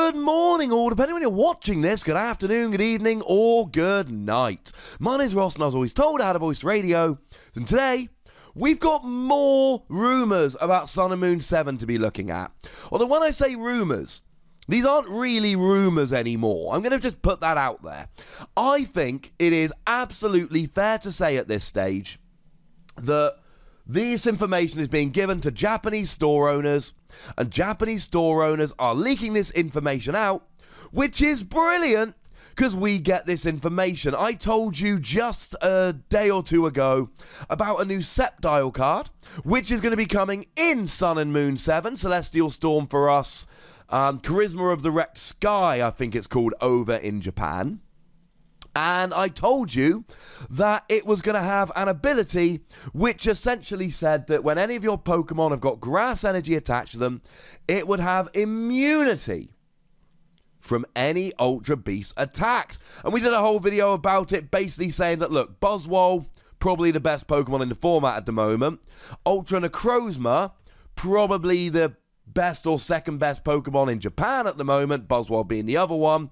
Good morning, or depending when you're watching this, good afternoon, good evening, or good night. My name's Ross, and I was always told how to voice radio. And today, we've got more rumours about Sun and Moon 7 to be looking at. Although when I say rumours, these aren't really rumours anymore. I'm going to just put that out there. I think it is absolutely fair to say at this stage that this information is being given to Japanese store owners, and Japanese store owners are leaking this information out, which is brilliant because we get this information. I told you just a day or two ago about a new SCEPTILE card, which is going to be coming in Sun and Moon 7, Celestial Storm for us, Charisma of the Wrecked Sky, I think it's called, over in Japan. And I told you that it was going to have an ability which essentially said that when any of your Pokemon have got grass energy attached to them, it would have immunity from any Ultra Beast attacks. And we did a whole video about it, basically saying that, look, Buzzwole, probably the best Pokemon in the format at the moment. Ultra Necrozma, probably the best or second best Pokemon in Japan at the moment, Buzzwole being the other one,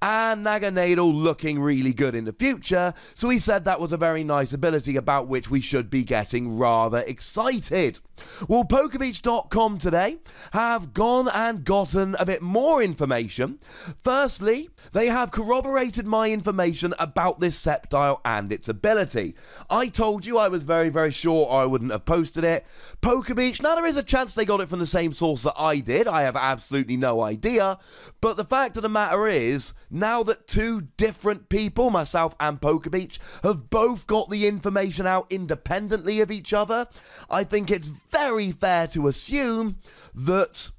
and Naganadel looking really good in the future, so he said that was a very nice ability about which we should be getting rather excited. Well, Pokebeach.com today have gone and gotten a bit more information. Firstly, they have corroborated my information about this SCEPTILE and its ability. I told you I was very, very sure I wouldn't have posted it. Pokebeach, now there is a chance they got it from the same source that I did. I have absolutely no idea. But the fact of the matter is, now that two different people, myself and Pokebeach, have both got the information out independently of each other, I think it's very fair to assume that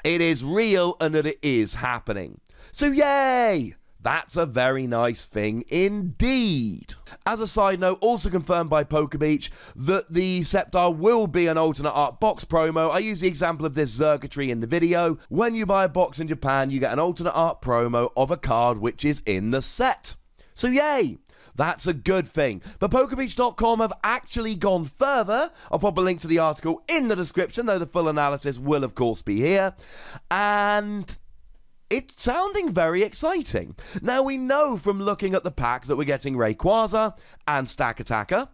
it is real and that it is happening. So yay! That's a very nice thing indeed. As a side note, also confirmed by Pokebeach that the SCEPTILE will be an alternate art box promo. I use the example of this Xurkitree in the video. When you buy a box in Japan, you get an alternate art promo of a card which is in the set. So yay! That's a good thing. But Pokebeach.com have actually gone further. I'll pop a link to the article in the description, though the full analysis will of course be here. And it's sounding very exciting. Now, we know from looking at the pack that we're getting Rayquaza and Stakataka,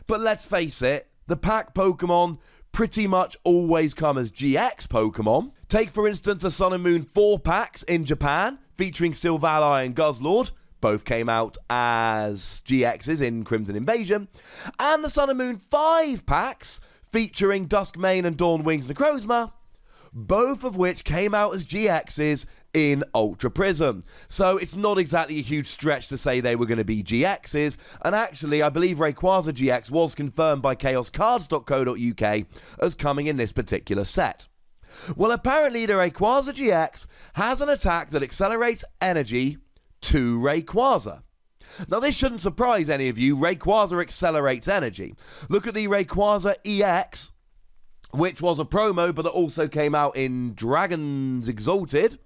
but let's face it, the pack Pokemon pretty much always come as GX Pokemon. Take, for instance, a Sun and Moon 4 packs in Japan, featuring Silvally and Guzzlord. Both came out as GXs in Crimson Invasion. And the Sun and Moon 5 packs, featuring Duskmane and Dawnwing's Necrozma, both of which came out as GXs in Ultra Prism. So it's not exactly a huge stretch to say they were going to be GXs, and actually I believe Rayquaza-GX was confirmed by chaoscards.co.uk as coming in this particular set. Well, apparently the Rayquaza-GX has an attack that accelerates energy to Rayquaza. Now, this shouldn't surprise any of you. Rayquaza accelerates energy. Look at the Rayquaza-EX, which was a promo, but it also came out in Dragons Exalted.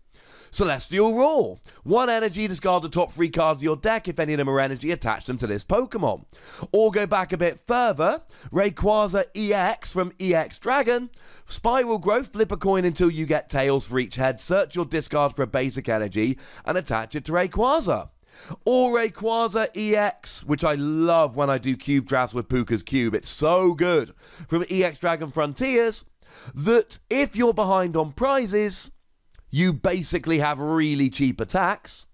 Celestial Roar. 1 energy, discard the top 3 cards of your deck. If any of them are energy, attach them to this Pokemon. Or go back a bit further. Rayquaza-EX from EX Dragon. Spiral Growth, flip a coin until you get tails for each head. Search your discard for a basic energy and attach it to Rayquaza. Or Rayquaza-EX, which I love when I do cube drafts with Puka's Cube. It's so good. From EX Dragon Frontiers, that if you're behind on prizes, you basically have really cheap attacks.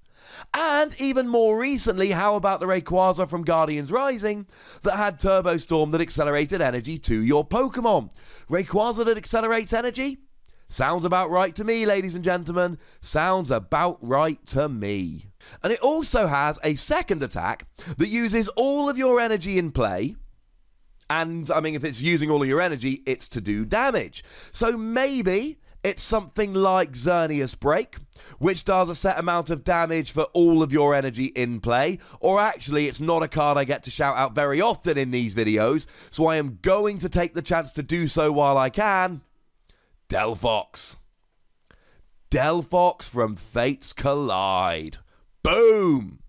And even more recently, how about the Rayquaza from Guardians Rising that had Turbo Storm that accelerated energy to your Pokemon? Rayquaza that accelerates energy? Sounds about right to me, ladies and gentlemen. Sounds about right to me. And it also has a second attack that uses all of your energy in play. And, I mean, if it's using all of your energy, it's to do damage. So maybe it's something like Xerneas Break, which does a set amount of damage for all of your energy in play. Or actually, it's not a card I get to shout out very often in these videos, so I am going to take the chance to do so while I can. Delphox. Delphox from Fates Collide. Boom!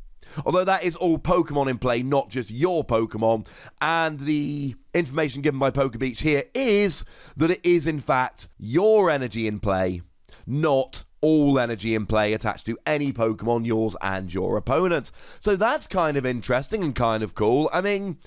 Although that is all Pokemon in play, not just your Pokemon. And the information given by Pokebeach here is that it is, in fact, your energy in play, not all energy in play attached to any Pokemon, yours and your opponent's. So that's kind of interesting and kind of cool. I mean,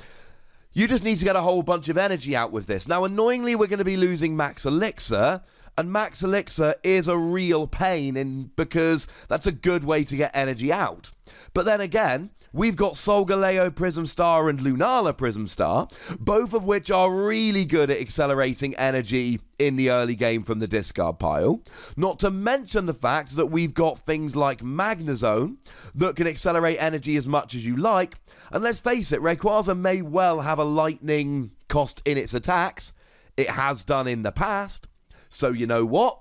you just need to get a whole bunch of energy out with this. Now, annoyingly, we're going to be losing Max Elixir, and Max Elixir is a real pain because that's a good way to get energy out. But then again, we've got Solgaleo Prism Star and Lunala Prism Star, both of which are really good at accelerating energy in the early game from the discard pile. Not to mention the fact that we've got things like Magnezone that can accelerate energy as much as you like. And let's face it, Rayquaza may well have a lightning cost in its attacks. It has done in the past. So you know what?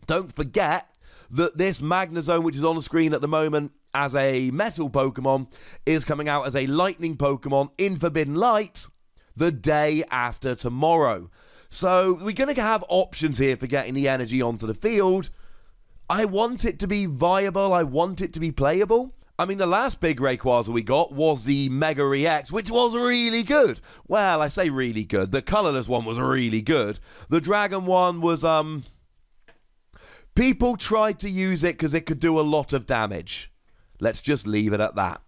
Don't forget that this Magnezone, which is on the screen at the moment as a metal Pokemon, is coming out as a lightning Pokemon in Forbidden Light the day after tomorrow. So we're going to have options here for getting the energy onto the field. I want it to be viable. I want it to be playable. I mean, the last big Rayquaza we got was the Mega EX, which was really good. Well, I say really good. The colorless one was really good. The Dragon one was, people tried to use it because it could do a lot of damage. Let's just leave it at that.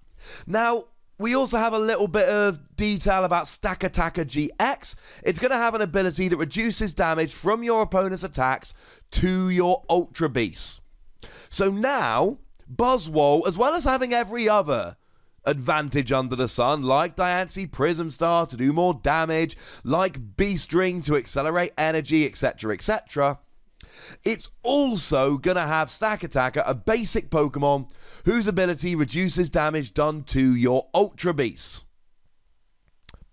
Now, we also have a little bit of detail about Stakataka-GX. It's going to have an ability that reduces damage from your opponent's attacks to your Ultra Beasts. So now, Buzzwole, as well as having every other advantage under the sun, like Diancie Prism Star to do more damage, like Beast Ring to accelerate energy, etc., etc., it's also going to have Stakataka, a basic Pokemon whose ability reduces damage done to your Ultra Beasts.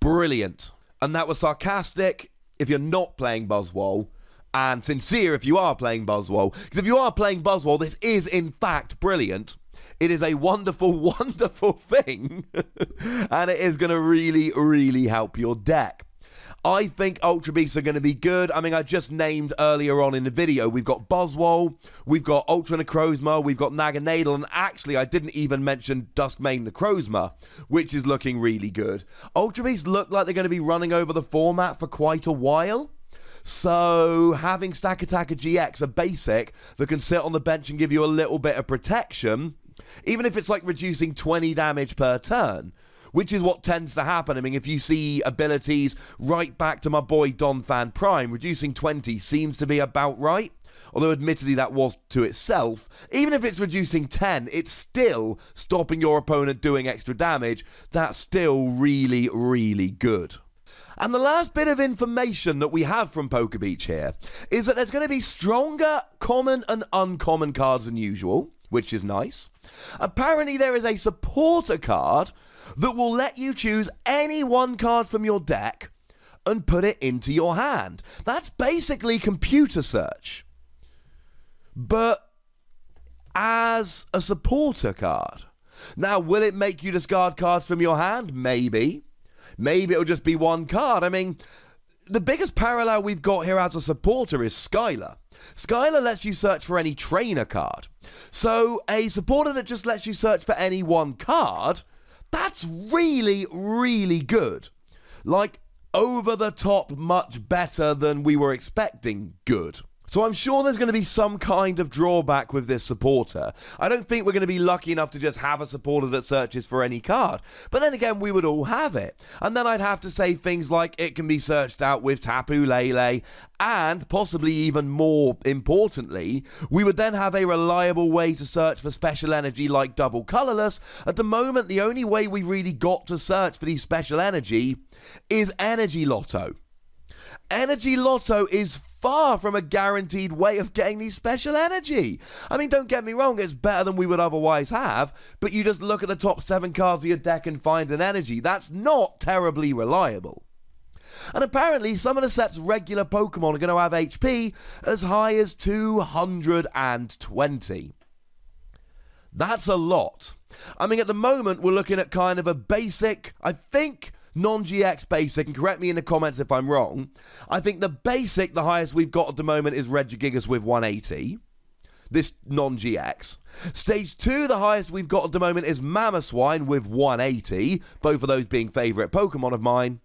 Brilliant. And that was sarcastic if you're not playing Buzzwole, and sincere if you are playing Buzzwole. Because if you are playing Buzzwole, this is in fact brilliant. It is a wonderful, wonderful thing. And it is going to really, really help your deck. I think Ultra Beasts are going to be good. I mean, I just named earlier on in the video, we've got Buzzwole, we've got Ultra Necrozma, we've got Naganadel, and actually I didn't even mention Duskmane Necrozma, which is looking really good. Ultra Beasts look like they're going to be running over the format for quite a while. So having Stakataka-GX, a basic that can sit on the bench and give you a little bit of protection, even if it's like reducing 20 damage per turn, which is what tends to happen. I mean, if you see abilities right back to my boy Donphan Prime, reducing 20 seems to be about right. Although admittedly that was to itself. Even if it's reducing 10, it's still stopping your opponent doing extra damage. That's still really, really good. And the last bit of information that we have from PokeBeach here is that there's going to be stronger common and uncommon cards than usual, which is nice. Apparently there is a supporter card that will let you choose any one card from your deck and put it into your hand. That's basically computer search, but as a supporter card. Now, will it make you discard cards from your hand? Maybe. Maybe it'll just be one card. I mean, the biggest parallel we've got here as a supporter is Skylar. Skylar lets you search for any trainer card. So a supporter that just lets you search for any one card, that's really, really good. Like, over the top, much better than we were expecting good. So I'm sure there's going to be some kind of drawback with this supporter. I don't think we're going to be lucky enough to just have a supporter that searches for any card. But then again, we would all have it. And then I'd have to say things like it can be searched out with Tapu Lele, and possibly even more importantly, we would then have a reliable way to search for special energy like double colorless. At the moment, the only way we really got to search for these special energy is Energy Lotto. Energy Lotto is far from a guaranteed way of getting these special energy. I mean, don't get me wrong, it's better than we would otherwise have, but you just look at the top 7 cards of your deck and find an energy. That's not terribly reliable. And apparently, some of the set's regular Pokemon are going to have HP as high as 220. That's a lot. I mean, at the moment, we're looking at kind of a basic, I think, non-GX basic, and correct me in the comments if I'm wrong. I think the basic, the highest we've got at the moment is Regigigas with 180. This non-GX. Stage 2, the highest we've got at the moment is Mamoswine with 180. Both of those being favourite Pokemon of mine.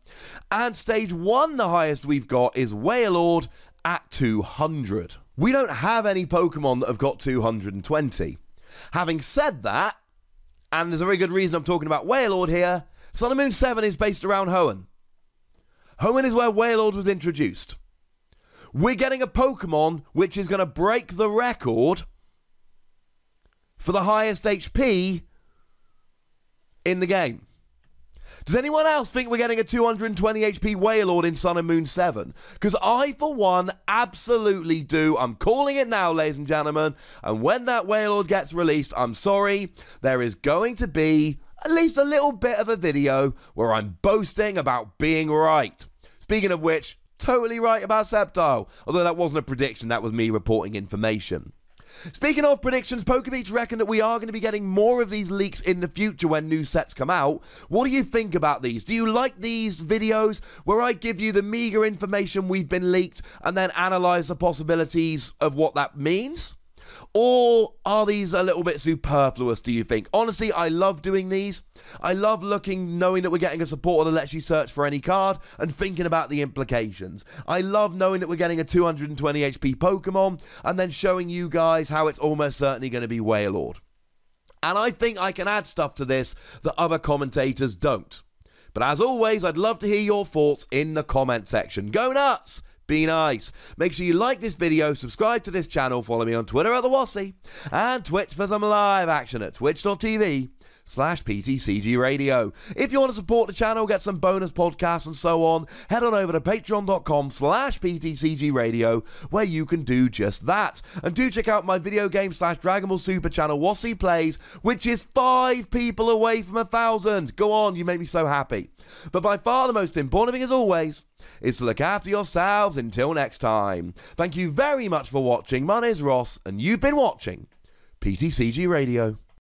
And Stage 1, the highest we've got is Wailord at 200. We don't have any Pokemon that have got 220. Having said that, and there's a very good reason I'm talking about Wailord here, Sun and Moon 7 is based around Hoenn. Hoenn is where Wailord was introduced. We're getting a Pokemon which is going to break the record for the highest HP in the game. Does anyone else think we're getting a 220 HP Wailord in Sun and Moon 7? Because I, for one, absolutely do. I'm calling it now, ladies and gentlemen. And when that Wailord gets released, I'm sorry, there is going to be at least a little bit of a video where I'm boasting about being right. Speaking of which, totally right about SCEPTILE. Although that wasn't a prediction, that was me reporting information. Speaking of predictions, PokeBeach reckon that we are going to be getting more of these leaks in the future when new sets come out. What do you think about these? Do you like these videos where I give you the meager information we've been leaked and then analyse the possibilities of what that means? Or are these a little bit superfluous, do you think? Honestly, I love doing these. I love knowing that we're getting a supporter that lets you search for any card and thinking about the implications. I love knowing that we're getting a 220 HP Pokemon and then showing you guys how it's almost certainly going to be Wailord. And I think I can add stuff to this that other commentators don't. But as always, I'd love to hear your thoughts in the comment section. Go nuts! Be nice. Make sure you like this video, subscribe to this channel, follow me on Twitter at the Wassy, and Twitch for some live action at twitch.tv/PTCGRadio. If you want to support the channel, get some bonus podcasts and so on, head on over to patreon.com/PTCGRadio, where you can do just that. And do check out my video game/Dragon Ball Super channel, Wassy Plays, which is 5 people away from 1,000. Go on, you make me so happy. But by far the most important thing, as always, is to look after yourselves until next time. Thank you very much for watching. My name is Ross, and you've been watching PTCG Radio.